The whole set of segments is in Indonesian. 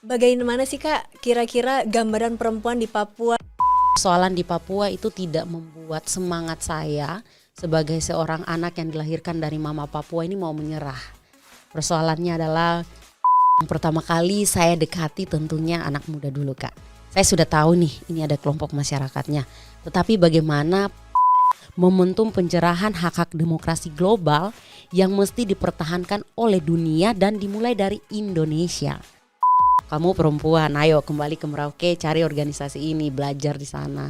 Bagaimana sih Kak kira-kira gambaran perempuan di Papua? Persoalan di Papua itu tidak membuat semangat saya sebagai seorang anak yang dilahirkan dari mama Papua ini mau menyerah. Persoalannya adalah yang pertama kali saya dekati tentunya anak muda dulu Kak. Saya sudah tahu nih ini ada kelompok masyarakatnya. Tetapi bagaimana momentum pencerahan hak-hak demokrasi global yang mesti dipertahankan oleh dunia dan dimulai dari Indonesia. Kamu perempuan, ayo kembali ke Merauke, cari organisasi ini, belajar di sana.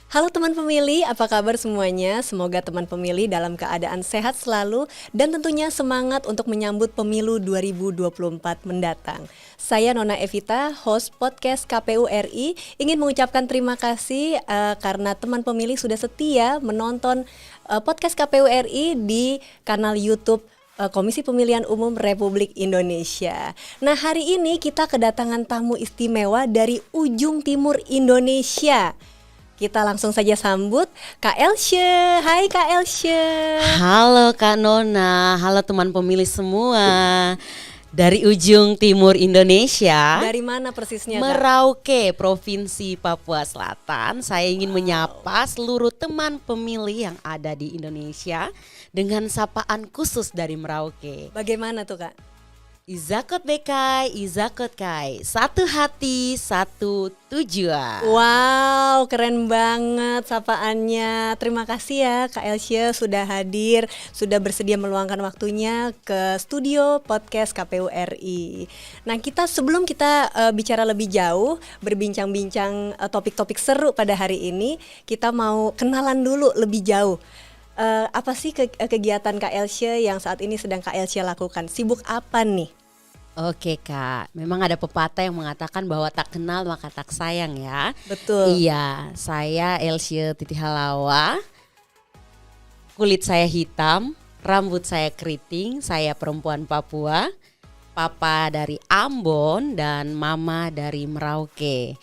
Halo teman pemilih, apa kabar semuanya? Semoga teman pemilih dalam keadaan sehat selalu dan tentunya semangat untuk menyambut pemilu 2024 mendatang. Saya Nona Evita, host podcast KPU RI, ingin mengucapkan terima kasih karena teman pemilih sudah setia menonton podcast KPU RI di kanal YouTube Komisi Pemilihan Umum Republik Indonesia. Nah, hari ini kita kedatangan tamu istimewa dari ujung timur Indonesia. Kita langsung saja sambut Kak Elsye. Hai Kak Elsye. Halo Kak Nona, halo teman pemilih semua. Dari ujung timur Indonesia. Dari mana persisnya Kak? Merauke, Provinsi Papua Selatan. Saya ingin menyapa seluruh teman pemilih yang ada di Indonesia dengan sapaan khusus dari Merauke. Bagaimana tuh Kak? Izakot Bekai, Izakot Kai, satu hati, satu tujuan. Wow, keren banget sapaannya. Terima kasih ya Kak Elsye sudah hadir, sudah bersedia meluangkan waktunya ke studio podcast KPU RI. Nah, sebelum kita bicara lebih jauh, berbincang-bincang topik-topik seru pada hari ini, kita mau kenalan dulu lebih jauh. Apa sih kegiatan Kak Elsye yang saat ini sedang Kak Elsye lakukan? Sibuk apa nih? Oke Kak, memang ada pepatah yang mengatakan bahwa tak kenal maka tak sayang ya. Betul. Iya, saya Elsye Titi Halawa, kulit saya hitam, rambut saya keriting, saya perempuan Papua, papa dari Ambon dan mama dari Merauke.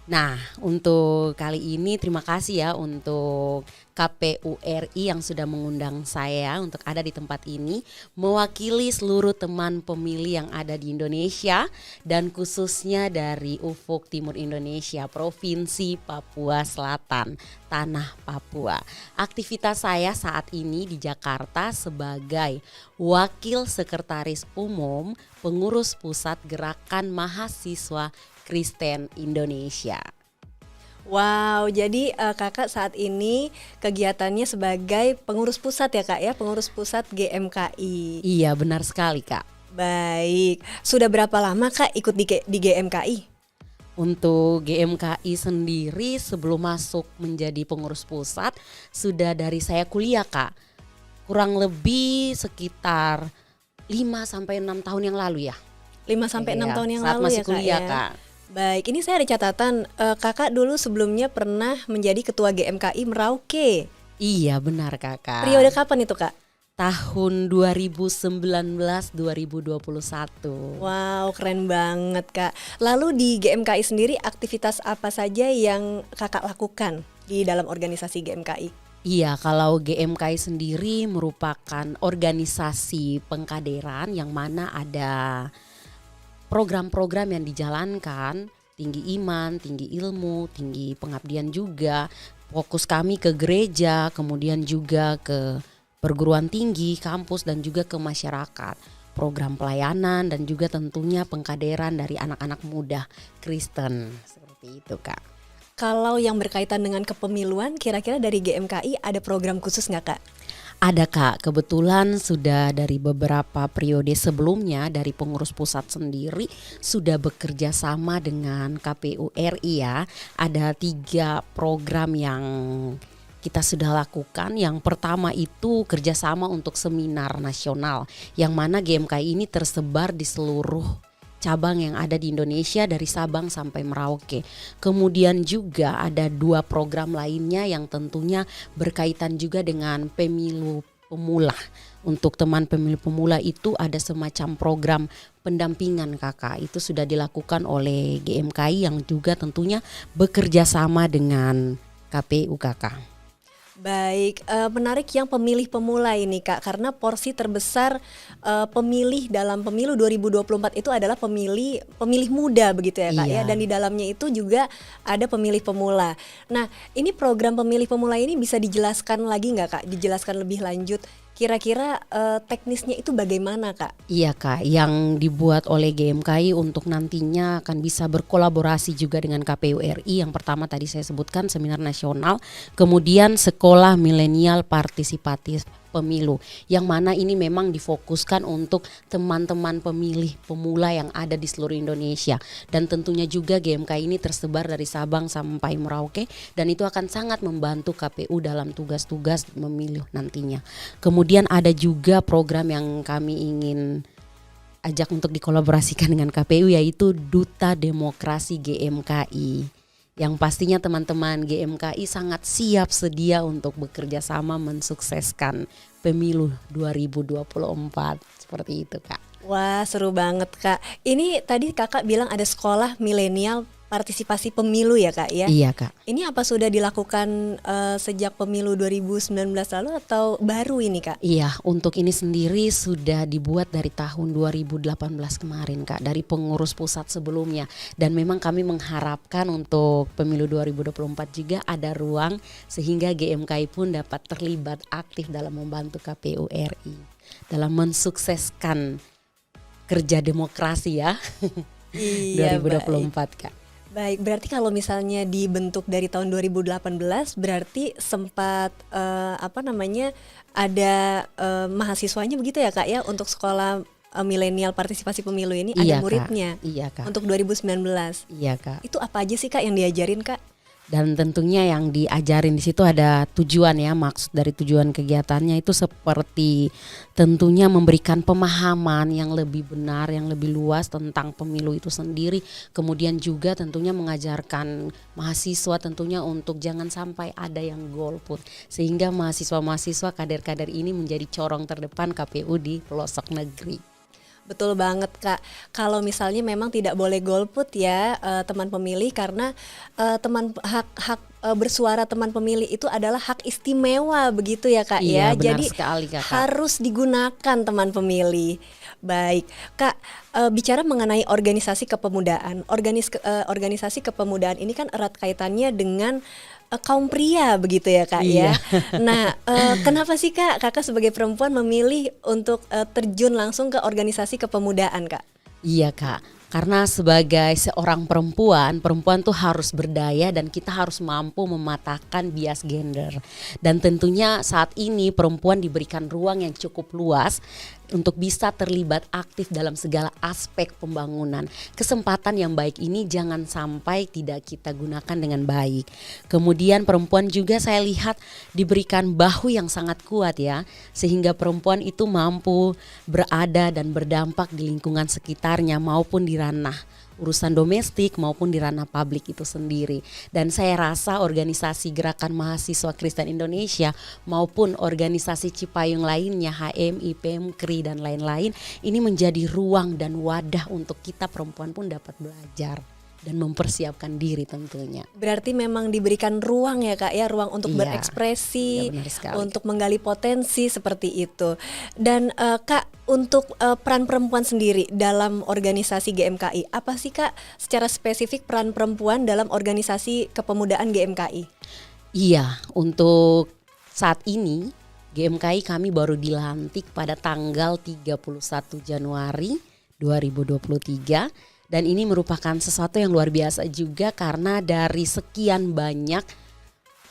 Nah, untuk kali ini terima kasih ya untuk KPU RI yang sudah mengundang saya untuk ada di tempat ini mewakili seluruh teman pemilih yang ada di Indonesia dan khususnya dari Ufuk Timur Indonesia, Provinsi Papua Selatan, Tanah Papua. Aktivitas saya saat ini di Jakarta sebagai Wakil Sekretaris Umum Pengurus Pusat Gerakan Mahasiswa Kristen Indonesia. Wow, jadi kakak saat ini kegiatannya sebagai pengurus pusat ya kak ya, pengurus pusat GMKI. Iya benar sekali kak. Baik, sudah berapa lama kak ikut di GMKI? Untuk GMKI sendiri sebelum masuk menjadi pengurus pusat sudah dari saya kuliah kak. Kurang lebih sekitar 5-6 tahun yang lalu ya. 5-6 tahun yang saat lalu masih ya kak kuliah, ya. Kak. Baik, ini saya ada catatan kakak dulu sebelumnya pernah menjadi ketua GMKI Merauke. Iya benar kakak. Periode kapan itu kak? Tahun 2019-2021. Wow, keren banget kak. Lalu di GMKI sendiri aktivitas apa saja yang kakak lakukan di dalam organisasi GMKI? Iya, kalau GMKI sendiri merupakan organisasi pengkaderan yang mana ada program-program yang dijalankan, tinggi iman, tinggi ilmu, tinggi pengabdian juga. Fokus kami ke gereja, kemudian juga ke perguruan tinggi, kampus dan juga ke masyarakat. Program pelayanan dan juga tentunya pengkaderan dari anak-anak muda Kristen. Seperti itu Kak. Kalau yang berkaitan dengan kepemiluan, kira-kira dari GMKI ada program khusus nggak kak? Ada Kak, kebetulan sudah dari beberapa periode sebelumnya dari pengurus pusat sendiri sudah bekerja sama dengan KPU RI ya. Ada 3 program yang kita sudah lakukan. Yang pertama itu kerjasama untuk seminar nasional yang mana GMKI ini tersebar di seluruh cabang yang ada di Indonesia dari Sabang sampai Merauke. Kemudian juga ada 2 program lainnya yang tentunya berkaitan juga dengan pemilu pemula. Untuk teman pemilu pemula itu ada semacam program pendampingan kakak. Itu sudah dilakukan oleh GMKI yang juga tentunya bekerja sama dengan KPU kakak. Baik, menarik yang pemilih pemula ini Kak, karena porsi terbesar pemilih dalam pemilu 2024 itu adalah pemilih muda begitu ya Kak ya, dan di dalamnya itu juga ada pemilih pemula. Nah, ini program pemilih pemula ini bisa dijelaskan lagi nggak Kak? Dijelaskan lebih lanjut. Kira-kira teknisnya itu bagaimana Kak? Iya Kak, yang dibuat oleh GMKI untuk nantinya akan bisa berkolaborasi juga dengan KPU RI. Yang pertama tadi saya sebutkan seminar nasional, kemudian sekolah milenial partisipatif pemilu, yang mana ini memang difokuskan untuk teman-teman pemilih pemula yang ada di seluruh Indonesia, dan tentunya juga GMKI ini tersebar dari Sabang sampai Merauke, dan itu akan sangat membantu KPU dalam tugas-tugas memilih nantinya. Kemudian ada juga program yang kami ingin ajak untuk dikolaborasikan dengan KPU, yaitu Duta Demokrasi GMKI. Yang pastinya teman-teman GMKI sangat siap sedia untuk bekerja sama mensukseskan pemilu 2024. Seperti itu Kak. Wah, seru banget Kak. Ini tadi Kakak bilang ada sekolah milenial partisipasi pemilu ya Kak ya? Iya Kak. Ini apa sudah dilakukan sejak pemilu 2019 lalu atau baru ini Kak? Iya, untuk ini sendiri sudah dibuat dari tahun 2018 kemarin Kak, dari pengurus pusat sebelumnya. Dan memang kami mengharapkan untuk pemilu 2024 juga ada ruang sehingga GMKI pun dapat terlibat aktif dalam membantu KPU RI dalam mensukseskan kerja demokrasi ya. Iya, 2024 Kak. Baik, berarti kalau misalnya dibentuk dari tahun 2018 berarti sempat ada mahasiswanya begitu ya Kak ya untuk sekolah milenial partisipasi pemilu ini, Iya, ada muridnya. Kak. Iya Kak. Untuk 2019. Iya Kak. Itu apa aja sih Kak yang diajarin Kak? Dan tentunya yang diajarin di situ ada tujuan ya, maksud dari tujuan kegiatannya itu seperti tentunya memberikan pemahaman yang lebih benar, yang lebih luas tentang pemilu itu sendiri. Kemudian juga tentunya mengajarkan mahasiswa tentunya untuk jangan sampai ada yang golput, sehingga mahasiswa-mahasiswa kader-kader ini menjadi corong terdepan KPU di pelosok negeri. Betul banget Kak. Kalau misalnya memang tidak boleh golput ya teman pemilih, karena hak bersuara teman pemilih itu adalah hak istimewa begitu ya Kak Iya, ya. benar Jadi sekali, Kakak. harus digunakan teman pemilih. Baik Kak, bicara mengenai organisasi kepemudaan, organisasi kepemudaan ini kan erat kaitannya dengan kaum pria begitu ya Kak Iya. ya. Nah, kenapa sih Kak, Kakak sebagai perempuan memilih untuk terjun langsung ke organisasi kepemudaan Kak? Iya Kak, karena sebagai seorang perempuan tuh harus berdaya dan kita harus mampu mematahkan bias gender. Dan tentunya saat ini perempuan diberikan ruang yang cukup luas untuk bisa terlibat aktif dalam segala aspek pembangunan. Kesempatan yang baik ini jangan sampai tidak kita gunakan dengan baik. Kemudian perempuan juga saya lihat diberikan bahu yang sangat kuat ya, sehingga perempuan itu mampu berada dan berdampak di lingkungan sekitarnya maupun di ranah urusan domestik maupun di ranah publik itu sendiri. Dan saya rasa organisasi Gerakan Mahasiswa Kristen Indonesia maupun organisasi Cipayung lainnya, HMI, PMKRI dan lain-lain, ini menjadi ruang dan wadah untuk kita perempuan pun dapat belajar dan mempersiapkan diri tentunya. Berarti memang diberikan ruang ya Kak ya, ruang untuk Iya. berekspresi, Iya, benar sekali. untuk menggali potensi seperti itu. Dan Kak, untuk peran perempuan sendiri dalam organisasi GMKI, apa sih Kak secara spesifik peran perempuan dalam organisasi kepemudaan GMKI? Iya, untuk saat ini GMKI kami baru dilantik pada tanggal 31 Januari 2023. Dan ini merupakan sesuatu yang luar biasa juga karena dari sekian banyak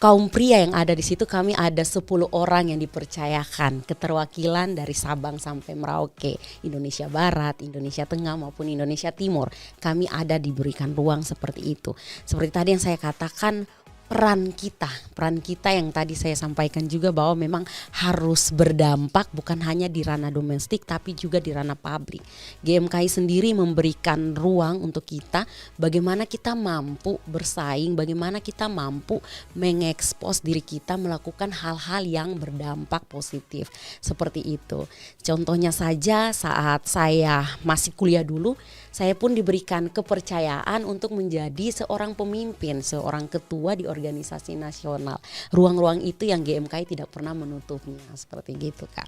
kaum pria yang ada di situ, kami ada 10 orang yang dipercayakan keterwakilan dari Sabang sampai Merauke, Indonesia Barat, Indonesia Tengah maupun Indonesia Timur. Kami ada diberikan ruang seperti itu. Seperti tadi yang saya katakan, peran kita yang tadi saya sampaikan juga bahwa memang harus berdampak bukan hanya di ranah domestik tapi juga di ranah publik. GMKI sendiri memberikan ruang untuk kita bagaimana kita mampu bersaing, bagaimana kita mampu mengekspos diri kita melakukan hal-hal yang berdampak positif seperti itu. Contohnya saja saat saya masih kuliah dulu, saya pun diberikan kepercayaan untuk menjadi seorang pemimpin, seorang ketua di organisasi nasional. Ruang-ruang itu yang GMKI tidak pernah menutupnya, seperti gitu Kak.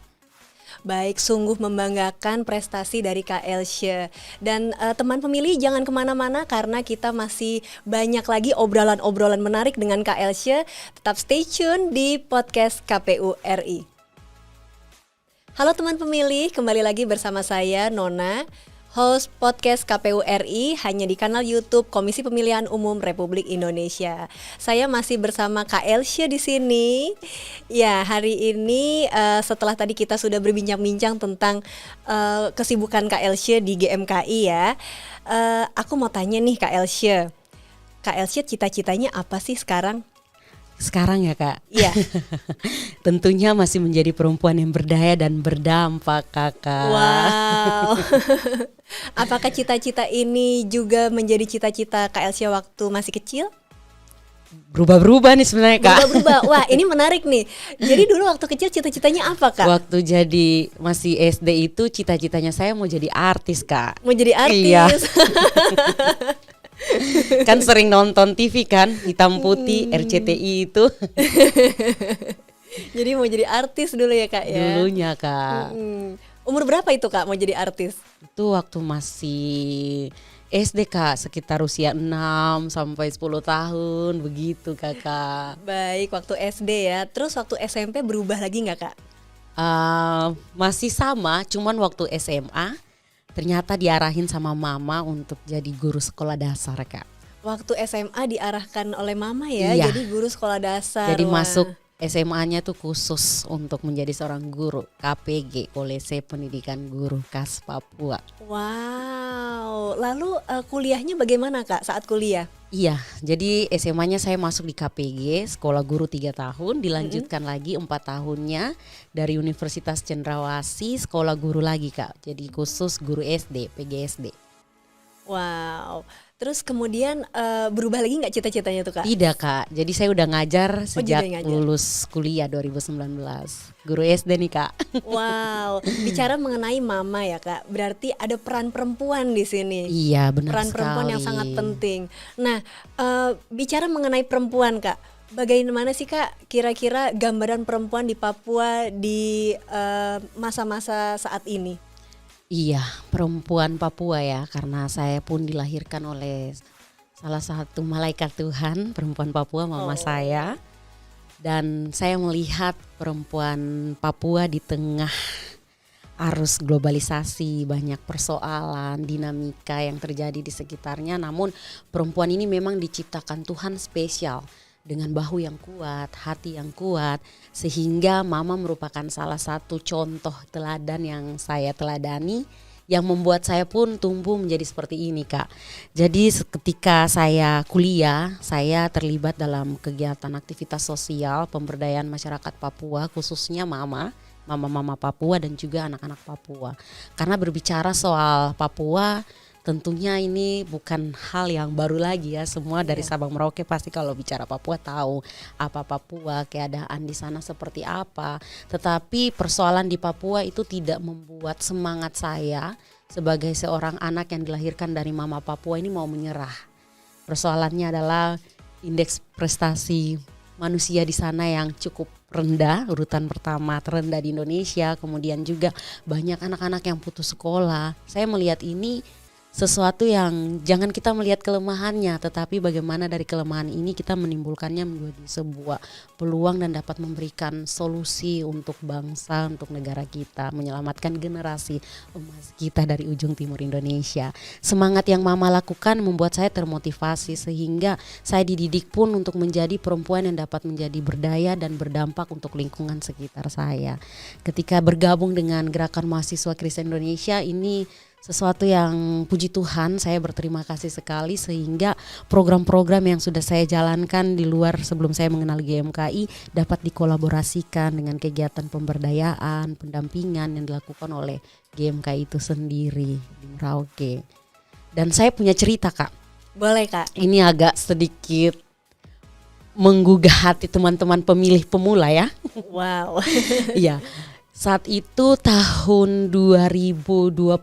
Baik, sungguh membanggakan prestasi dari Kak Elsya. Dan teman pemilih jangan kemana-mana karena kita masih banyak lagi obrolan-obrolan menarik dengan Kak Elsya. Tetap stay tune di podcast KPU RI. Halo teman pemilih, kembali lagi bersama saya Nona, host podcast KPU RI hanya di kanal YouTube Komisi Pemilihan Umum Republik Indonesia. Saya masih bersama Kak Elsya di sini. Ya, hari ini setelah tadi kita sudah berbincang-bincang tentang kesibukan Kak Elsya di GMKI ya. Aku mau tanya nih Kak Elsya. Kak Elsya cita-citanya apa sih sekarang? Sekarang ya Kak? Iya. Tentunya masih menjadi perempuan yang berdaya dan berdampak Kakak. Wow. Apakah cita-cita ini juga menjadi cita-cita Kak Elsya waktu masih kecil? Berubah-berubah nih sebenarnya Kak. Berubah-berubah. Wah, ini menarik nih. Jadi dulu waktu kecil cita-citanya apa Kak? Waktu jadi masih SD itu cita-citanya saya mau jadi artis Kak. Mau jadi artis. Iya. Kan sering nonton TV kan, hitam putih RCTI itu. Jadi mau jadi artis dulu ya Kak ya? Dulunya Kak. Umur berapa itu Kak mau jadi artis? Itu waktu masih SD Kak, sekitar usia 6 sampai 10 tahun begitu Kakak. Baik, waktu SD ya. Terus waktu SMP berubah lagi nggak Kak? Masih sama, cuman waktu SMA ternyata diarahin sama mama untuk jadi guru sekolah dasar Kak. Waktu SMA diarahkan oleh mama ya, Iya. jadi guru sekolah dasar. Jadi Wah. masuk SMA-nya tuh khusus untuk menjadi seorang guru KPG, Kolese Pendidikan Guru KAS Papua. Wow, lalu kuliahnya bagaimana Kak saat kuliah? Iya, jadi SMA-nya saya masuk di KPG, Sekolah Guru 3 tahun, dilanjutkan lagi 4 tahunnya dari Universitas Cendrawasih, Sekolah Guru lagi Kak. Jadi khusus guru SD, PGSD. Wow, terus kemudian berubah lagi nggak cita-citanya tuh Kak? Tidak Kak, jadi saya udah ngajar sejak jadi ngajar. lulus kuliah 2019. Guru SD nih Kak. Wow, bicara mengenai mama ya Kak, berarti ada peran perempuan di sini. Iya benar Peran sekali. perempuan yang sangat penting. Nah, bicara mengenai perempuan Kak, bagaimana sih Kak kira-kira gambaran perempuan di Papua di masa-masa saat ini? Iya, perempuan Papua ya, karena saya pun dilahirkan oleh salah satu malaikat Tuhan, perempuan Papua, mama saya. Dan saya melihat perempuan Papua di tengah arus globalisasi, banyak persoalan, dinamika yang terjadi di sekitarnya. Namun perempuan ini memang diciptakan Tuhan spesial, dengan bahu yang kuat, hati yang kuat, sehingga mama merupakan salah satu contoh teladan yang saya teladani, yang membuat saya pun tumbuh menjadi seperti ini Kak. Jadi ketika saya kuliah, saya terlibat dalam kegiatan aktivitas sosial pemberdayaan masyarakat Papua, khususnya mama-mama Papua dan juga anak-anak Papua. Karena berbicara soal Papua, tentunya ini bukan hal yang baru lagi ya, semua dari Sabang Merauke pasti kalau bicara Papua tahu apa Papua, keadaan di sana seperti apa. Tetapi persoalan di Papua itu tidak membuat semangat saya sebagai seorang anak yang dilahirkan dari mama Papua ini mau menyerah. Persoalannya adalah indeks prestasi manusia di sana yang cukup rendah, urutan pertama terendah di Indonesia, kemudian juga banyak anak-anak yang putus sekolah. Saya melihat ini sesuatu yang jangan kita melihat kelemahannya, tetapi bagaimana dari kelemahan ini kita menimbulkannya menjadi sebuah peluang dan dapat memberikan solusi untuk bangsa, untuk negara kita, menyelamatkan generasi emas kita dari ujung timur Indonesia. Semangat yang mama lakukan membuat saya termotivasi, sehingga saya dididik pun untuk menjadi perempuan yang dapat menjadi berdaya dan berdampak untuk lingkungan sekitar saya. Ketika bergabung dengan Gerakan Mahasiswa Kristen Indonesia ini, sesuatu yang puji Tuhan saya berterima kasih sekali sehingga program-program yang sudah saya jalankan di luar sebelum saya mengenal GMKI dapat dikolaborasikan dengan kegiatan pemberdayaan, pendampingan yang dilakukan oleh GMKI itu sendiri di Merauke. Dan saya punya cerita Kak. Boleh Kak. Ini agak sedikit menggugah hati teman-teman pemilih pemula ya. Wow. Iya. Saat itu tahun 2021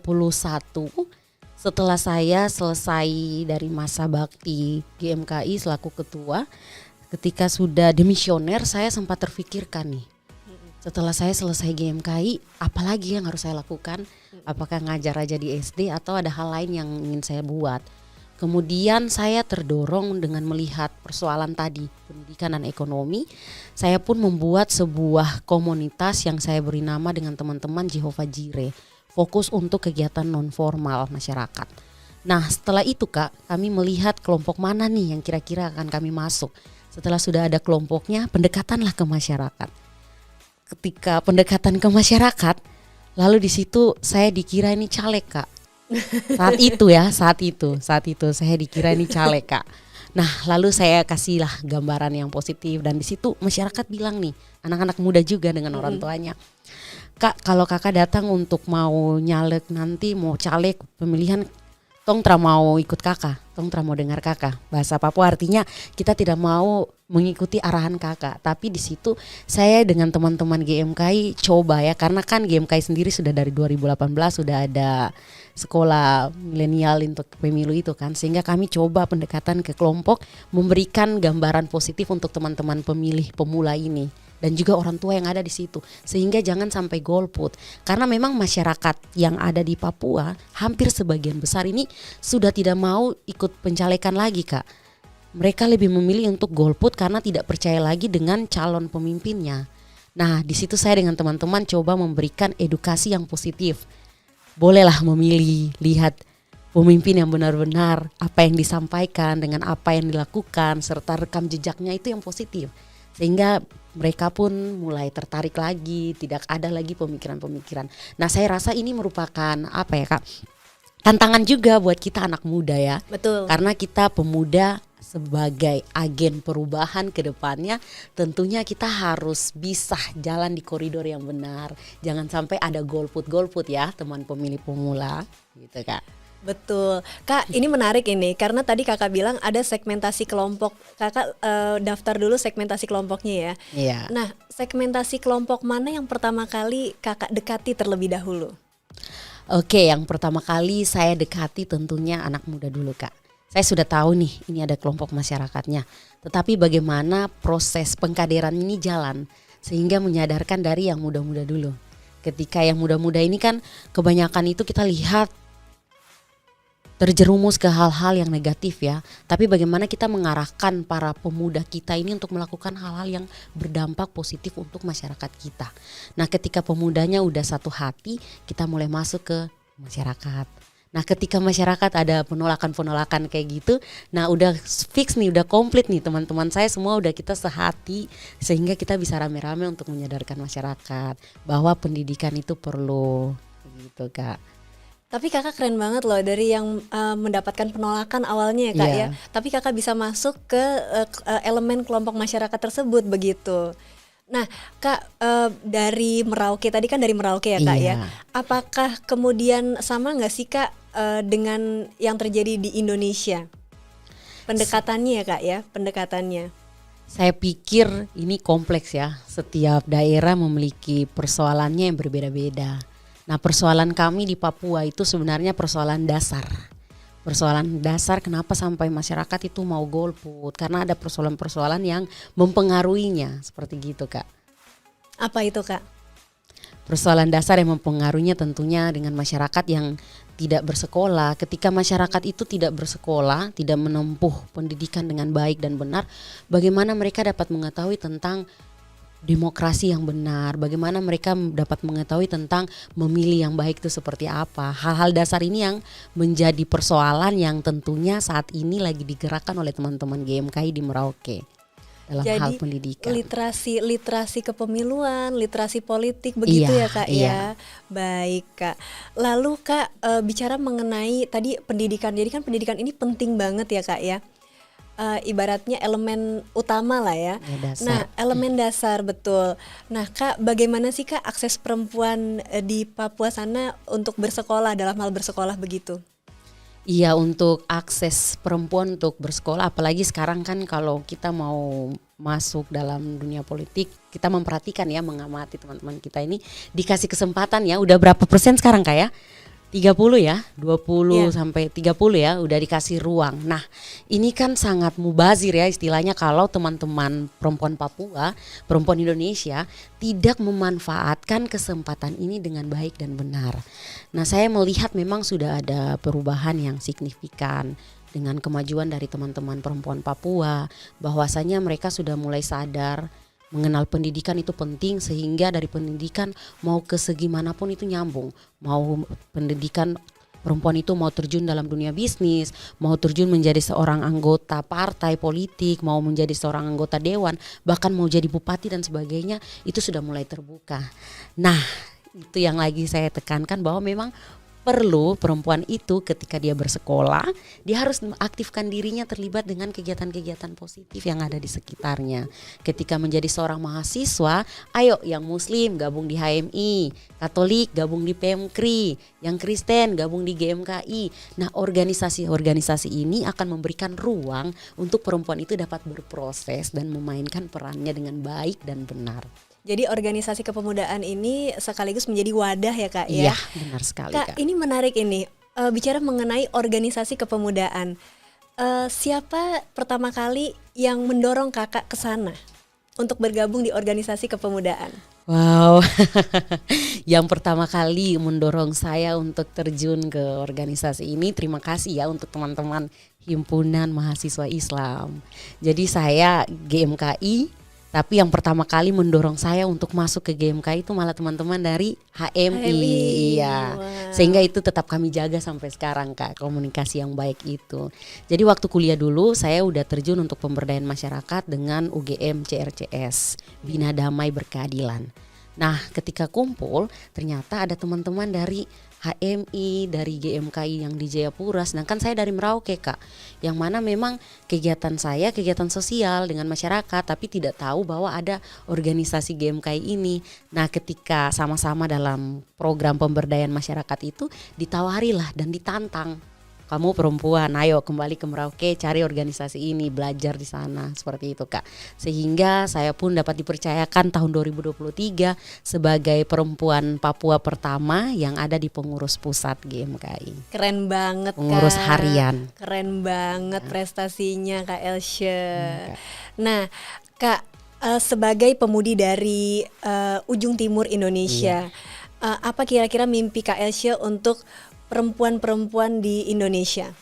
setelah saya selesai dari masa bakti GMKI selaku ketua, ketika sudah demisioner saya sempat terfikirkan nih. Setelah saya selesai GMKI, apalagi yang harus saya lakukan? Apakah ngajar aja di SD atau ada hal lain yang ingin saya buat? Kemudian saya terdorong dengan melihat persoalan tadi, pendidikan dan ekonomi. Saya pun membuat sebuah komunitas yang saya beri nama dengan teman-teman Jehovah Jireh, fokus untuk kegiatan non formal masyarakat. Nah setelah itu Kak, kami melihat kelompok mana nih yang kira-kira akan kami masuk. Setelah sudah ada kelompoknya, pendekatanlah ke masyarakat. Ketika pendekatan ke masyarakat, lalu di situ saya dikira ini caleg Kak. Saat itu saya dikira ini caleg Kak. Nah lalu saya kasihlah gambaran yang positif dan di situ masyarakat bilang nih, anak-anak muda juga dengan orang tuanya, Kak kalau kakak datang untuk mau nyalek nanti mau caleg pemilihan, tong tra mau ikut kakak, tong tra mau dengar kakak. Bahasa Papua artinya kita tidak mau mengikuti arahan kakak. Tapi di situ saya dengan teman-teman GMKI coba ya, karena kan GMKI sendiri sudah dari 2018 sudah ada sekolah milenial untuk pemilu itu kan, sehingga kami coba pendekatan ke kelompok, memberikan gambaran positif untuk teman-teman pemilih pemula ini dan juga orang tua yang ada di situ, sehingga jangan sampai golput. Karena memang masyarakat yang ada di Papua hampir sebagian besar ini sudah tidak mau ikut pencalekan lagi Kak. Mereka lebih memilih untuk golput karena tidak percaya lagi dengan calon pemimpinnya. Nah di situ saya dengan teman-teman coba memberikan edukasi yang positif. Bolehlah memilih, lihat pemimpin yang benar-benar apa yang disampaikan dengan apa yang dilakukan serta rekam jejaknya itu yang positif. Sehingga mereka pun mulai tertarik lagi, tidak ada lagi pemikiran-pemikiran. Nah saya rasa ini merupakan apa ya Kak, tantangan juga buat kita anak muda ya. Betul. Karena kita pemuda sebagai agen perubahan ke depannya, tentunya kita harus bisa jalan di koridor yang benar. Jangan sampai ada golput-golput ya teman pemilih pemula gitu Kak. Betul. Kak ini menarik ini karena tadi kakak bilang ada segmentasi kelompok. Kakak daftar dulu segmentasi kelompoknya ya. Iya. Nah segmentasi kelompok mana yang pertama kali kakak dekati terlebih dahulu? Oke, yang pertama kali saya dekati tentunya anak muda dulu Kak. Saya sudah tahu nih ini ada kelompok masyarakatnya. Tetapi bagaimana proses pengkaderan ini jalan sehingga menyadarkan dari yang muda-muda dulu. Ketika yang muda-muda ini kan kebanyakan itu kita lihat terjerumus ke hal-hal yang negatif ya. Tapi bagaimana kita mengarahkan para pemuda kita ini untuk melakukan hal-hal yang berdampak positif untuk masyarakat kita. Nah ketika pemudanya udah satu hati, kita mulai masuk ke masyarakat. Nah ketika masyarakat ada penolakan-penolakan kayak gitu, nah udah fix nih, udah komplit nih teman-teman saya semua udah kita sehati sehingga kita bisa rame-rame untuk menyadarkan masyarakat bahwa pendidikan itu perlu gitu Kak. Tapi kakak keren banget loh dari yang mendapatkan penolakan awalnya ya Kak ya. Tapi kakak bisa masuk ke elemen kelompok masyarakat tersebut begitu. Nah Kak dari Merauke, tadi kan dari Merauke ya Kak ya. Apakah kemudian sama gak sih Kak dengan yang terjadi di Indonesia? Pendekatannya ya Kak ya, pendekatannya. Saya pikir ini kompleks ya, setiap daerah memiliki persoalannya yang berbeda-beda. Nah persoalan kami di Papua itu sebenarnya persoalan dasar. Persoalan dasar kenapa sampai masyarakat itu mau golput. Karena ada persoalan-persoalan yang mempengaruhinya seperti gitu Kak. Apa itu Kak? Persoalan dasar yang mempengaruhinya tentunya dengan masyarakat yang tidak bersekolah. Ketika masyarakat itu tidak bersekolah, tidak menempuh pendidikan dengan baik dan benar, bagaimana mereka dapat mengetahui tentang demokrasi yang benar, bagaimana mereka dapat mengetahui tentang memilih yang baik itu seperti apa. Hal-hal dasar ini yang menjadi persoalan yang tentunya saat ini lagi digerakkan oleh teman-teman GMKI di Merauke. dalam hal Jadi pendidikan. literasi kepemiluan, literasi politik begitu Iya, ya Kak iya. ya. Baik Kak. Lalu Kak, bicara mengenai tadi pendidikan. Jadi kan pendidikan ini penting banget ya Kak ya. Ibaratnya elemen utama lah ya. Ya, dasar. Nah, elemen dasar betul. Nah, Kak, bagaimana sih Kak akses perempuan di Papua sana untuk bersekolah dalam hal bersekolah begitu? Iya, untuk akses perempuan untuk bersekolah, apalagi sekarang kan kalau kita mau masuk dalam dunia politik, kita memperhatikan ya, mengamati teman-teman kita ini dikasih kesempatan ya, udah berapa persen sekarang Kak ya? 30 ya, 20 Ya. sampai 30 ya udah dikasih ruang. Nah, ini kan sangat mubazir ya istilahnya kalau teman-teman perempuan Papua, perempuan Indonesia tidak memanfaatkan kesempatan ini dengan baik dan benar. Nah, saya melihat memang sudah ada perubahan yang signifikan dengan kemajuan dari teman-teman perempuan Papua, bahwasanya mereka sudah mulai sadar mengenal pendidikan itu penting, sehingga dari pendidikan mau ke segi manapun itu nyambung. Mau pendidikan perempuan itu mau terjun dalam dunia bisnis, mau terjun menjadi seorang anggota partai politik, mau menjadi seorang anggota dewan, bahkan mau jadi bupati dan sebagainya, itu sudah mulai terbuka. Nah, itu yang lagi saya tekankan bahwa memang perlu perempuan itu ketika dia bersekolah, dia harus mengaktifkan dirinya terlibat dengan kegiatan-kegiatan positif yang ada di sekitarnya. Ketika menjadi seorang mahasiswa, ayo yang Muslim gabung di HMI, Katolik gabung di PMKRI, yang Kristen gabung di GMKI. Nah, organisasi-organisasi ini akan memberikan ruang untuk perempuan itu dapat berproses dan memainkan perannya dengan baik dan benar. Jadi organisasi kepemudaan ini sekaligus menjadi wadah ya Kak Iya, ya. benar sekali Kak, Kak. ini menarik ini. Bicara mengenai organisasi kepemudaan. Siapa pertama kali yang mendorong Kakak ke sana untuk bergabung di organisasi kepemudaan? Wow, yang pertama kali mendorong saya untuk terjun ke organisasi ini, terima kasih ya untuk teman-teman Himpunan Mahasiswa Islam. Jadi saya GMKI, tapi yang pertama kali mendorong saya untuk masuk ke GMKI itu malah teman-teman dari HMI. Iya. Wow. Sehingga itu tetap kami jaga sampai sekarang Kak, komunikasi yang baik itu. Jadi waktu kuliah dulu saya udah terjun untuk pemberdayaan masyarakat dengan UGM CRCS, Bina Damai Berkeadilan. Nah, ketika kumpul ternyata ada teman-teman dari HMI, dari GMKI yang di Jayapura, sedangkan saya dari Merauke Kak, yang mana memang kegiatan saya kegiatan sosial dengan masyarakat, tapi tidak tahu bahwa ada organisasi GMKI ini. Nah, ketika sama-sama dalam program pemberdayaan masyarakat itu ditawarilah dan ditantang, kamu perempuan, ayo kembali ke Merauke, cari organisasi ini, belajar di sana, seperti itu Kak. Sehingga saya pun dapat dipercayakan tahun 2023 sebagai perempuan Papua pertama yang ada di pengurus pusat GMKI. Keren banget Pengurus Kak. harian. Keren banget prestasinya Kak Elsya. Kak. Nah Kak, sebagai pemudi dari ujung timur Indonesia, apa kira-kira mimpi Kak Elsya untuk perempuan-perempuan di Indonesia?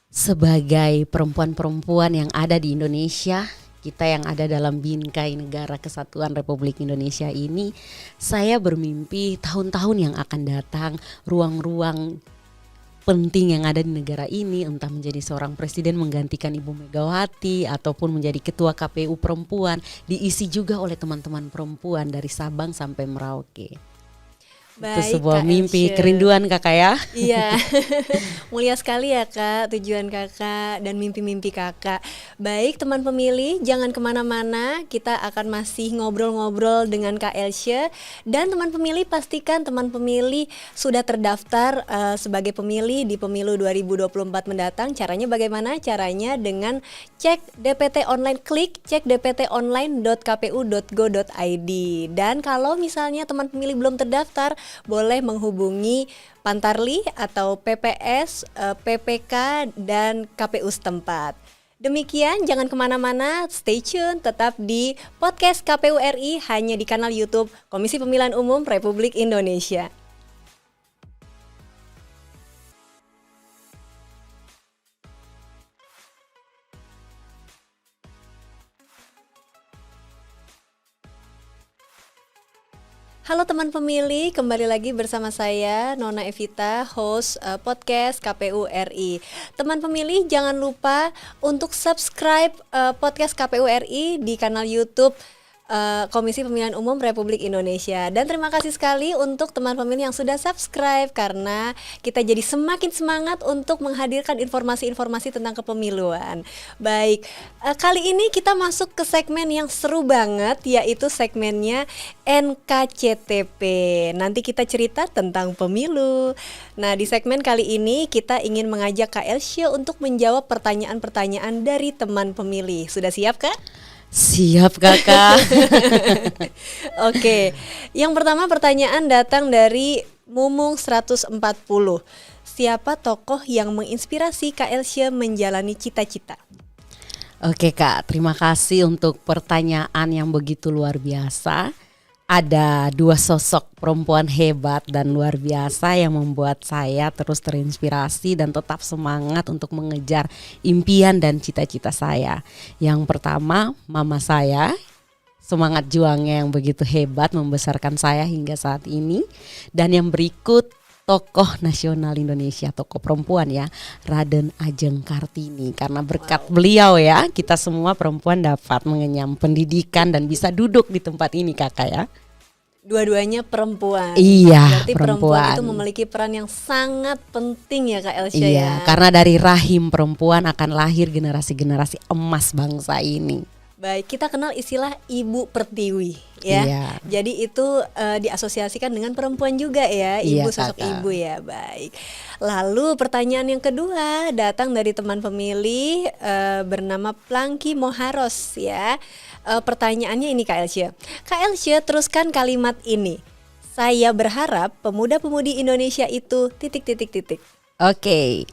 Sebagai perempuan-perempuan yang ada di Indonesia, kita yang ada dalam bingkai Negara Kesatuan Republik Indonesia ini, saya bermimpi tahun-tahun yang akan datang, ruang-ruang penting yang ada di negara ini, entah menjadi seorang presiden menggantikan Ibu Megawati ataupun menjadi ketua KPU perempuan, diisi juga oleh teman-teman perempuan dari Sabang sampai Merauke. Baik, Itu sebuah Kak mimpi, Elsya. kerinduan Kakak ya. Iya, mulia sekali ya Kak tujuan Kakak dan mimpi-mimpi Kakak. Baik teman pemilih, jangan kemana-mana, kita akan masih ngobrol-ngobrol dengan Kak Elsya. Dan teman pemilih pastikan teman pemilih sudah terdaftar sebagai pemilih di pemilu 2024 mendatang. Caranya bagaimana? Caranya dengan cek DPT online, klik cek dptonline.kpu.go.id. Dan kalau misalnya teman pemilih belum terdaftar, boleh menghubungi Pantarli atau PPS, PPK, dan KPU setempat. Demikian, jangan kemana-mana, stay tune, tetap di podcast KPU RI hanya di kanal YouTube Komisi Pemilihan Umum Republik Indonesia. Halo teman pemilih, kembali lagi bersama saya Nona Evita, host podcast KPU RI. Teman pemilih jangan lupa untuk subscribe podcast KPU RI di kanal YouTube Komisi Pemilihan Umum Republik Indonesia. Dan terima kasih sekali untuk teman pemilih yang sudah subscribe, karena kita jadi semakin semangat untuk menghadirkan informasi-informasi tentang kepemiluan. Baik, kali ini kita masuk ke segmen yang seru banget, yaitu segmennya NKCTP. Nanti kita cerita tentang pemilu. Nah, di segmen kali ini kita ingin mengajak Kak Elsya untuk menjawab pertanyaan-pertanyaan dari teman pemilih. Sudah siap, Kak? Siap kakak. Oke, yang pertama pertanyaan datang dari Mumung 140. Siapa tokoh yang menginspirasi Kak Elsya menjalani cita-cita? Oke kak, terima kasih untuk pertanyaan yang begitu luar biasa. Ada dua sosok perempuan hebat dan luar biasa yang membuat saya terus terinspirasi dan tetap semangat untuk mengejar impian dan cita-cita saya. Yang pertama, mama saya, semangat juangnya yang begitu hebat membesarkan saya hingga saat ini. Dan yang berikut, tokoh nasional Indonesia, tokoh perempuan ya, Raden Ajeng Kartini. Karena berkat beliau ya, kita semua perempuan dapat mengenyam pendidikan dan bisa duduk di tempat ini kakak ya. Dua-duanya perempuan. Iya, berarti perempuan itu memiliki peran yang sangat penting ya Kak Elsya iya, ya. karena dari rahim perempuan akan lahir generasi-generasi emas bangsa ini. Baik, kita kenal istilah Ibu Pertiwi ya. Iya. Jadi itu diasosiasikan dengan perempuan juga ya, ibu, Iya, sosok kakak. ibu ya. Baik. Lalu pertanyaan yang kedua datang dari teman pemilih bernama Plangki Moharos ya. Pertanyaannya ini Kak Elsya. Kak Elsya, teruskan kalimat ini. Saya berharap pemuda-pemudi Indonesia itu ... Oke,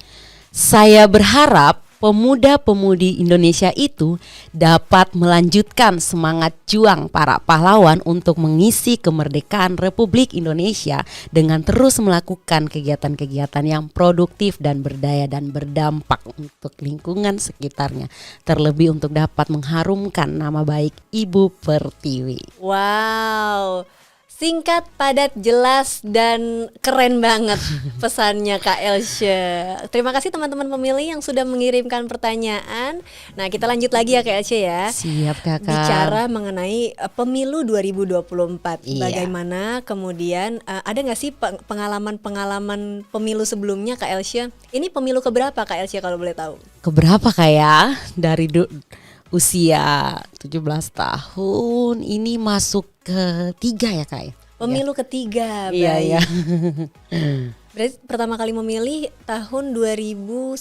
saya berharap pemuda-pemudi Indonesia itu dapat melanjutkan semangat juang para pahlawan untuk mengisi kemerdekaan Republik Indonesia dengan terus melakukan kegiatan-kegiatan yang produktif dan berdaya dan berdampak untuk lingkungan sekitarnya, terlebih untuk dapat mengharumkan nama baik Ibu Pertiwi. Wow, singkat, padat, jelas, dan keren banget pesannya Kak Elsya. Terima kasih teman-teman pemilih yang sudah mengirimkan pertanyaan. Nah, kita lanjut lagi ya Kak Elsya ya. Siap kakak. Bicara mengenai pemilu 2024. Iya. Bagaimana kemudian ada nggak sih pengalaman-pengalaman pemilu sebelumnya Kak Elsya? Ini pemilu keberapa Kak Elsya kalau boleh tahu? Keberapa kak ya? Dari usia 17 tahun ini masuk ke 3 ya kak ya? Pemilu ketiga, Iya, baik. iya. Berarti pertama kali memilih tahun 2009.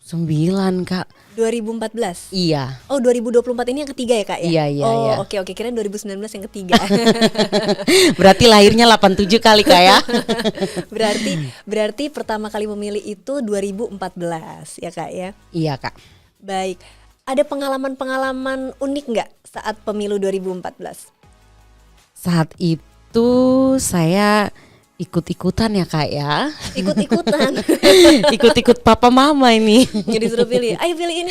9 kak. 2014. Iya. Oh, 2024 ini yang ketiga ya Kak ya? Iya, iya, Oh, iya. oke, kirain 2019 yang ketiga. Berarti lahirnya 87 kali kak ya? Berarti pertama kali memilih itu 2014 ya Kak ya? Iya kak. Baik. Ada pengalaman-pengalaman unik nggak saat pemilu 2014? Saat itu saya ikut-ikutan ya kak ya. Ikut-ikutan. Ikut-ikut papa mama ini. Jadi suruh pilih, ayo pilih ini.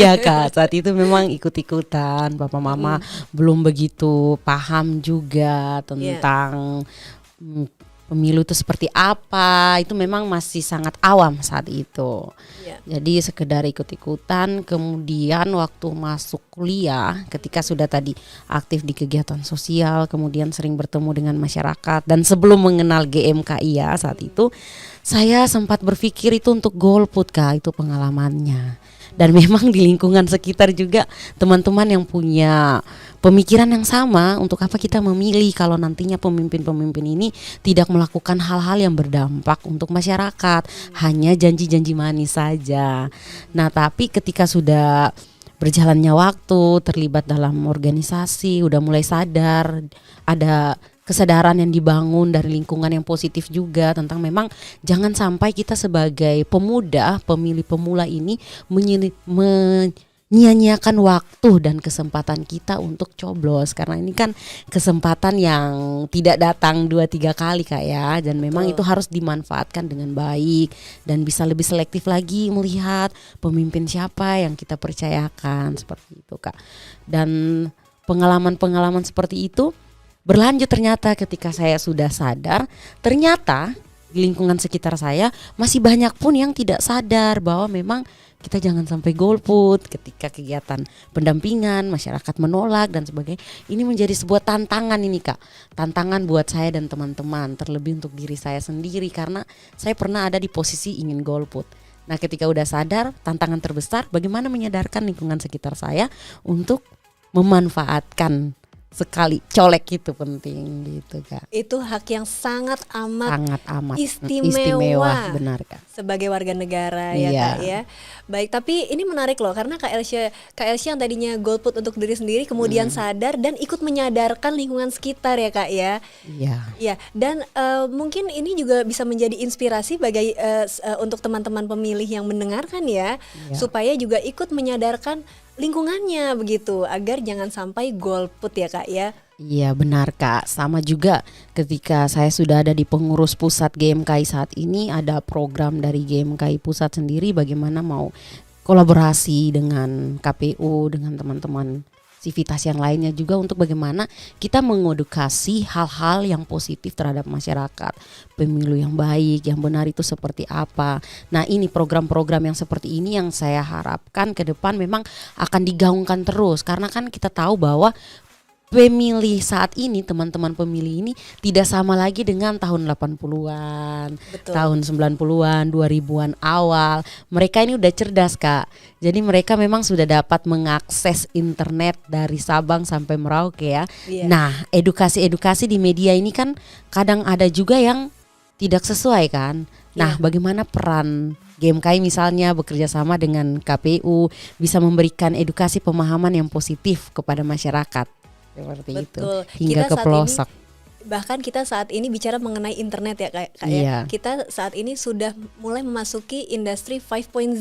Iya kak, saat itu memang ikut-ikutan. Papa mama belum begitu paham juga tentang pemilu itu seperti apa. Itu memang masih sangat awam saat itu. Jadi sekedar ikut-ikutan. Kemudian waktu masuk kuliah, ketika sudah tadi aktif di kegiatan sosial, kemudian sering bertemu dengan masyarakat, dan sebelum mengenal GMKI ya saat itu, saya sempat berpikir itu untuk golput kak, itu pengalamannya. Dan memang di lingkungan sekitar juga teman-teman yang punya pemikiran yang sama, untuk apa kita memilih kalau nantinya pemimpin-pemimpin ini tidak melakukan hal-hal yang berdampak untuk masyarakat, hanya janji-janji manis saja. Nah, tapi ketika sudah berjalannya waktu, terlibat dalam organisasi, udah mulai sadar, ada kesadaran yang dibangun dari lingkungan yang positif juga tentang memang jangan sampai kita sebagai pemuda, pemilih pemula ini menyia-nyiakan waktu dan kesempatan kita untuk coblos, karena ini kan kesempatan yang tidak datang 2-3 kali Kak ya, dan memang itu harus dimanfaatkan dengan baik dan bisa lebih selektif lagi melihat pemimpin siapa yang kita percayakan, seperti itu Kak. Dan pengalaman-pengalaman seperti itu berlanjut ternyata ketika saya sudah sadar, ternyata di lingkungan sekitar saya masih banyak pun yang tidak sadar bahwa memang kita jangan sampai golput ketika kegiatan pendampingan, masyarakat menolak dan sebagainya. Ini menjadi sebuah tantangan ini Kak. Tantangan buat saya dan teman-teman, terlebih untuk diri saya sendiri karena saya pernah ada di posisi ingin golput. Nah, ketika udah sadar, tantangan terbesar bagaimana menyadarkan lingkungan sekitar saya untuk memanfaatkan sekali colek itu penting gitu Kak. Itu hak yang sangat amat istimewa, benar Kak. Sebagai warga negara ya Iya. Kak ya. Baik, tapi ini menarik loh karena Kak Elsya yang tadinya golput untuk diri sendiri kemudian sadar dan ikut menyadarkan lingkungan sekitar ya Kak ya. Iya. Ya, dan mungkin ini juga bisa menjadi inspirasi bagi untuk teman-teman pemilih yang mendengarkan ya, supaya juga ikut menyadarkan lingkungannya begitu agar jangan sampai golput ya Kak ya. Iya benar Kak, sama juga ketika saya sudah ada di pengurus pusat GMKI saat ini, ada program dari GMKI pusat sendiri bagaimana mau kolaborasi dengan KPU, dengan teman-teman sivitas yang lainnya juga untuk bagaimana kita mengedukasi hal-hal yang positif terhadap masyarakat. Pemilu yang baik, yang benar itu seperti apa. Nah ini program-program yang seperti ini yang saya harapkan ke depan memang akan digaungkan terus. Karena kan kita tahu bahwa pemilih saat ini, teman-teman pemilih ini tidak sama lagi dengan tahun 80-an, Betul. tahun 90-an, 2000-an awal. Mereka ini udah cerdas Kak. Jadi mereka memang sudah dapat mengakses internet dari Sabang sampai Merauke ya. Iya. Nah, edukasi-edukasi di media ini kan kadang ada juga yang tidak sesuai kan. Nah, bagaimana peran GMKI misalnya bekerja sama dengan KPU bisa memberikan edukasi pemahaman yang positif kepada masyarakat. Seperti itu hingga ke pelosok. Bahkan kita saat ini bicara mengenai internet ya Kak ya. Iya. Kita saat ini sudah mulai memasuki industri 5.0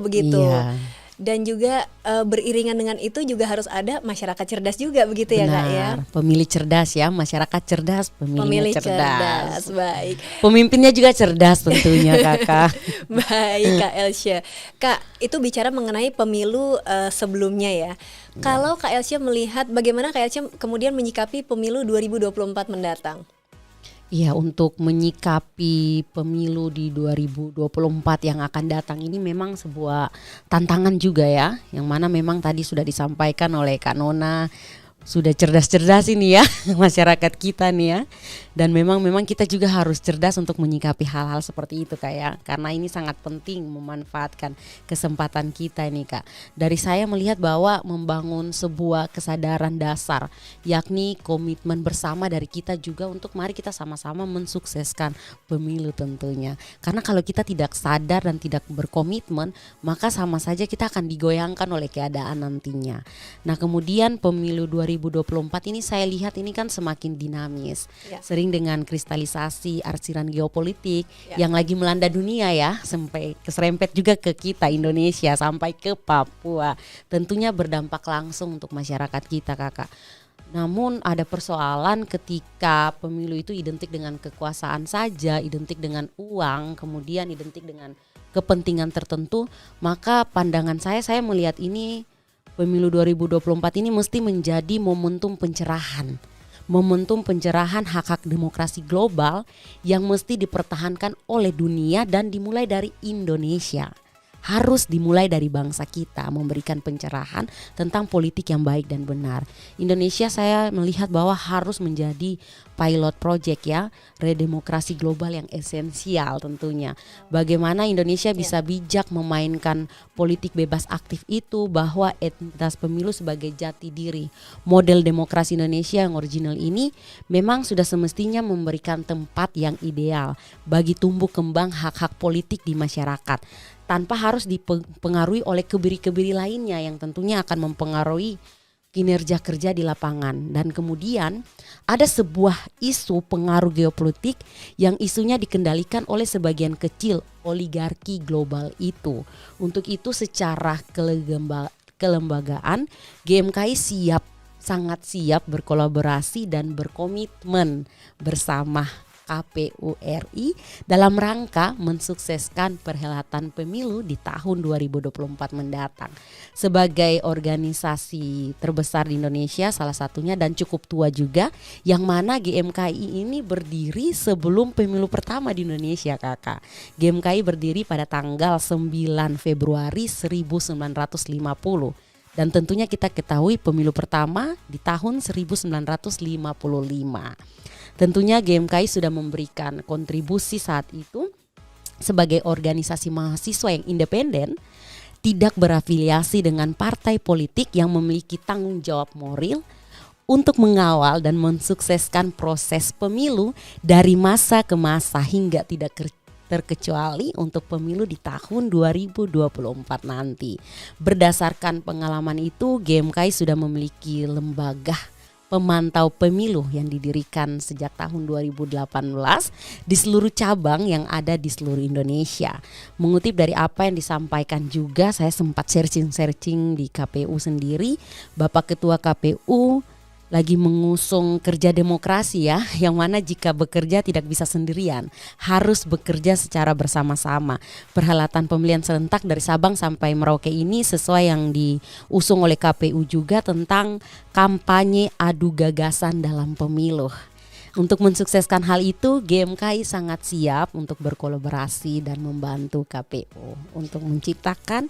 begitu. Iya. Dan juga beriringan dengan itu juga harus ada masyarakat cerdas juga begitu ya Kak ya. Pemilih cerdas ya, masyarakat cerdas, Pemilih pemilihnya cerdas. baik. Pemimpinnya juga cerdas tentunya Kakak. Baik Kak Elsya. Kak, itu bicara mengenai pemilu sebelumnya ya. Kalau Kak Elsya melihat bagaimana Kak Elsya kemudian menyikapi pemilu 2024 mendatang? Iya, untuk menyikapi pemilu di 2024 yang akan datang ini memang sebuah tantangan juga ya. Yang mana memang tadi sudah disampaikan oleh Kak Nona, sudah cerdas-cerdas ini ya masyarakat kita nih ya. Dan memang kita juga harus cerdas untuk menyikapi hal-hal seperti itu Kak ya. Karena ini sangat penting memanfaatkan kesempatan kita ini Kak. Dari saya melihat bahwa membangun sebuah kesadaran dasar, yakni komitmen bersama dari kita juga untuk mari kita sama-sama mensukseskan pemilu tentunya. Karena kalau kita tidak sadar dan tidak berkomitmen, maka sama saja kita akan digoyangkan oleh keadaan nantinya. Nah kemudian pemilu 2024 ini saya lihat ini kan semakin dinamis. Sering dengan kristalisasi arsiran geopolitik yang lagi melanda dunia ya, sampai keserempet juga ke kita Indonesia sampai ke Papua. Tentunya berdampak langsung untuk masyarakat kita Kakak. Namun ada persoalan ketika pemilu itu identik dengan kekuasaan saja, identik dengan uang, kemudian identik dengan kepentingan tertentu, maka pandangan saya melihat ini pemilu 2024 ini mesti menjadi momentum pencerahan. Momentum pencerahan hak-hak demokrasi global yang mesti dipertahankan oleh dunia dan dimulai dari Indonesia. Harus dimulai dari bangsa kita memberikan pencerahan tentang politik yang baik dan benar. Indonesia saya melihat bahwa harus menjadi pilot project ya, redemokrasi global yang esensial tentunya. Bagaimana Indonesia bisa bijak memainkan politik bebas aktif itu, bahwa entitas pemilu sebagai jati diri. Model demokrasi Indonesia yang original ini memang sudah semestinya memberikan tempat yang ideal bagi tumbuh kembang hak-hak politik di masyarakat, tanpa harus dipengaruhi oleh kebiri-kebiri lainnya yang tentunya akan mempengaruhi kinerja kerja di lapangan. Dan kemudian ada sebuah isu pengaruh geopolitik yang isunya dikendalikan oleh sebagian kecil oligarki global itu. Untuk itu secara kelembagaan GMKI sangat siap berkolaborasi dan berkomitmen bersama KPU RI dalam rangka mensukseskan perhelatan pemilu di tahun 2024 mendatang. Sebagai organisasi terbesar di Indonesia salah satunya dan cukup tua juga, yang mana GMKI ini berdiri sebelum pemilu pertama di Indonesia, Kakak. GMKI berdiri pada tanggal 9 Februari 1950. Dan tentunya kita ketahui pemilu pertama di tahun 1955. Tentunya GMKI sudah memberikan kontribusi saat itu sebagai organisasi mahasiswa yang independen, tidak berafiliasi dengan partai politik yang memiliki tanggung jawab moral untuk mengawal dan mensukseskan proses pemilu dari masa ke masa hingga tidak terkecuali untuk pemilu di tahun 2024 nanti. Berdasarkan pengalaman itu, GMKI sudah memiliki lembaga pemantau pemilu yang didirikan sejak tahun 2018 di seluruh cabang yang ada di seluruh Indonesia. Mengutip dari apa yang disampaikan juga, saya sempat searching di KPU sendiri. Bapak Ketua KPU lagi mengusung kerja demokrasi ya, yang mana jika bekerja tidak bisa sendirian, harus bekerja secara bersama-sama. Perhelatan pemilihan serentak dari Sabang sampai Merauke ini sesuai yang diusung oleh KPU juga tentang kampanye adu gagasan dalam pemilu. Untuk mensukseskan hal itu, GMKI sangat siap untuk berkolaborasi dan membantu KPU untuk menciptakan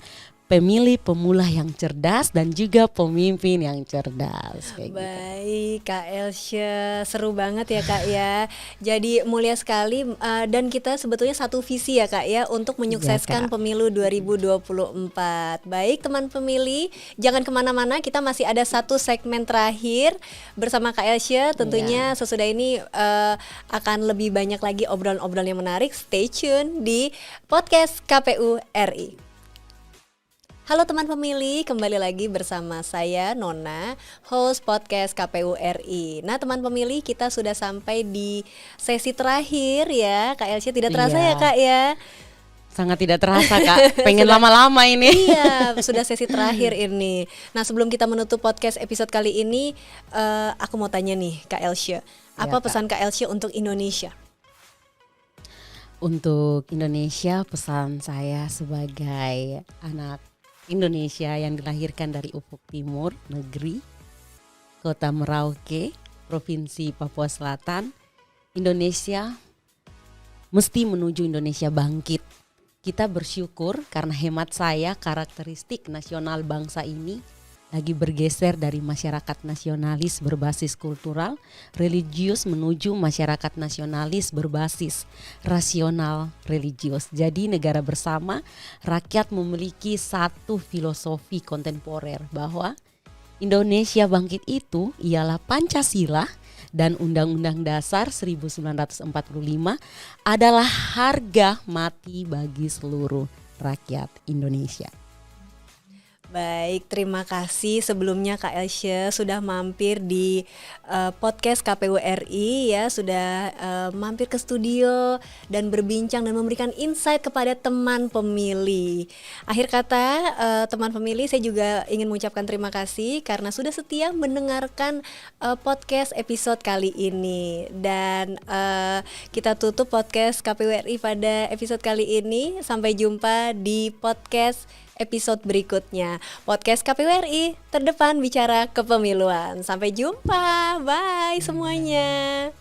pemilih pemula yang cerdas dan juga pemimpin yang cerdas. Baik, Kak Elsya, seru banget ya Kak ya. Jadi mulia sekali dan kita sebetulnya satu visi ya Kak ya untuk menyukseskan pemilu 2024. Baik teman pemilih, jangan kemana-mana, kita masih ada satu segmen terakhir bersama Kak Elsya. Tentunya sesudah ini akan lebih banyak lagi obrolan-obrolan yang menarik. Stay tune di podcast KPU RI. Halo teman pemilih, kembali lagi bersama saya Nona, host podcast KPU RI. Nah teman pemilih, kita sudah sampai di sesi terakhir ya Kak Elsya. Tidak terasa ya Kak ya? Sangat tidak terasa Kak, pengen lama-lama ini. Iya, sudah sesi terakhir ini. Nah sebelum kita menutup podcast episode kali ini, aku mau tanya nih Kak Elsya, apa pesan Kak Elsya untuk Indonesia? Untuk Indonesia, pesan saya sebagai anak Indonesia yang dilahirkan dari Ufuk Timur, negeri, Kota Merauke, Provinsi Papua Selatan, Indonesia mesti menuju Indonesia bangkit. Kita bersyukur karena hemat saya karakteristik nasional bangsa ini lagi bergeser dari masyarakat nasionalis berbasis kultural, religius menuju masyarakat nasionalis berbasis rasional religius. Jadi negara bersama, rakyat memiliki satu filosofi kontemporer bahwa Indonesia bangkit itu ialah Pancasila dan Undang-Undang Dasar 1945 adalah harga mati bagi seluruh rakyat Indonesia. Baik, terima kasih sebelumnya Kak Elsya sudah mampir di podcast KPU RI ya, sudah mampir ke studio dan berbincang dan memberikan insight kepada teman pemilih. Akhir kata teman pemilih, saya juga ingin mengucapkan terima kasih karena sudah setia mendengarkan podcast episode kali ini. Dan kita tutup podcast KPU RI pada episode kali ini. Sampai jumpa di podcast episode berikutnya. Podcast KPU RI terdepan bicara kepemiluan. Sampai jumpa. Bye semuanya.